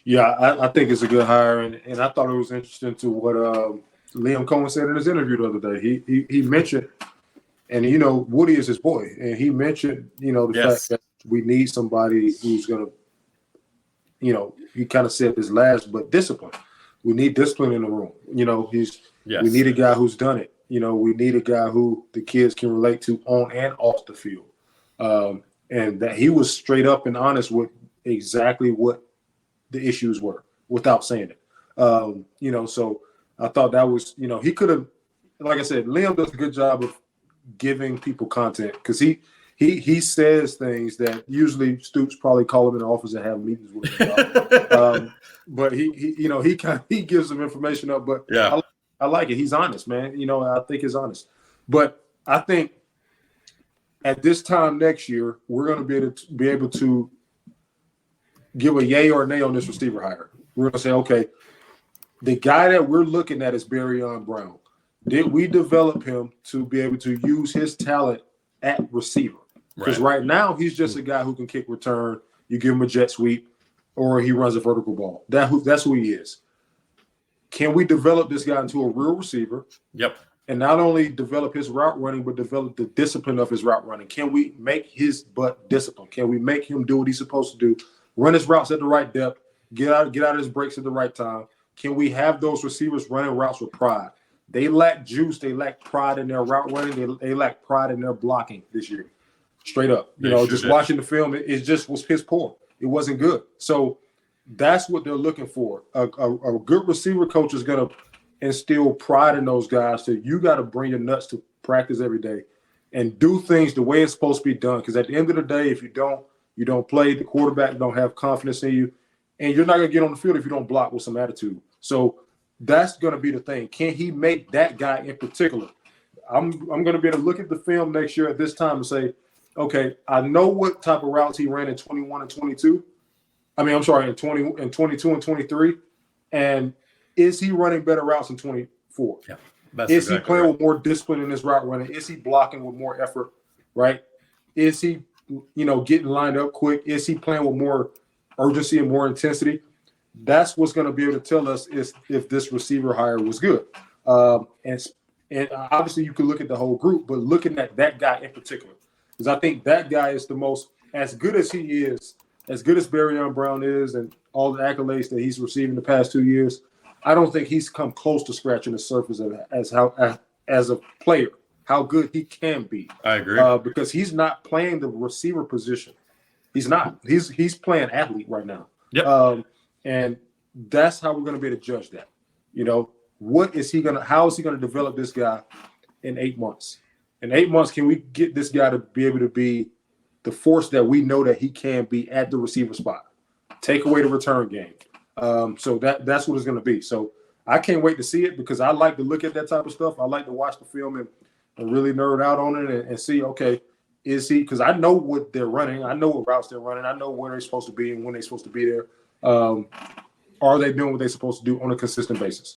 Yeah, I think it's a good hire, and I thought it was interesting to what Liam Cohen said in his interview the other day. He mentioned, and Woody is his boy, and he mentioned the fact that we need somebody who's gonna, he kind of said this last, but discipline. We need discipline in the room. We need a guy who's done it. We need a guy who the kids can relate to on and off the field, and that he was straight up and honest with exactly what the issues were without saying it. So I thought that was, he could have, like I said, Liam does a good job of giving people content because he says things that usually Stoops probably call him in the office and have meetings with him about. But he gives them information up. But I like it. He's honest, man. I think he's honest. But I think at this time next year, we're going to be able to give a yay or nay on this receiver hire. We're going to say, okay, the guy that we're looking at is Barion Brown. Did we develop him to be able to use his talent at receiver? Because right now he's just a guy who can kick return. You give him a jet sweep, or he runs a vertical ball. That's who he is. Can we develop this guy into a real receiver? Yep. And not only develop his route running, but develop the discipline of his route running. Can we make his butt discipline? Can we make him do what he's supposed to do? Run his routes at the right depth, get out of his breaks at the right time. Can we have those receivers running routes with pride? They lack juice. They lack pride in their route running. They lack pride in their blocking this year. Straight up. Watching the film, it just was piss poor. It wasn't good. So that's what they're looking for. A good receiver coach is going to instill pride in those guys. So you got to bring your nuts to practice every day and do things the way it's supposed to be done. Because at the end of the day, if you don't play, the quarterback don't have confidence in you, and you're not going to get on the field if you don't block with some attitude. So that's going to be the thing. Can he make that guy in particular? I'm going to be able to look at the film next year at this time and say, okay, I know what type of routes he ran in 21 and 22. In 22 and 23. And is he running better routes in 24? Yeah. Is he playing with more discipline in his route running? Is he blocking with more effort, right? Is he, getting lined up quick? Is he playing with more urgency and more intensity? That's what's going to be able to tell us if this receiver hire was good. And obviously you can look at the whole group, but looking at that guy in particular, because I think that guy is the most, as good as he is, as good as Barion Brown is and all the accolades that he's received in the past 2 years, I don't think he's come close to scratching the surface of as a player, how good he can be. I agree. Because he's not playing the receiver position. He's not. He's playing athlete right now. Yep. And that's how we're going to be able to judge that. How is he going to develop this guy in 8 months? In 8 months, can we get this guy to be able to be the force that we know that he can be at the receiver spot? Take away the return game. So that's what it's going to be. So I can't wait to see it because I like to look at that type of stuff. I like to watch the film and really nerd out on it and see, okay, is he – because I know what they're running. I know what routes they're running. I know where they're supposed to be and when they're supposed to be there. Are they doing what they're supposed to do on a consistent basis?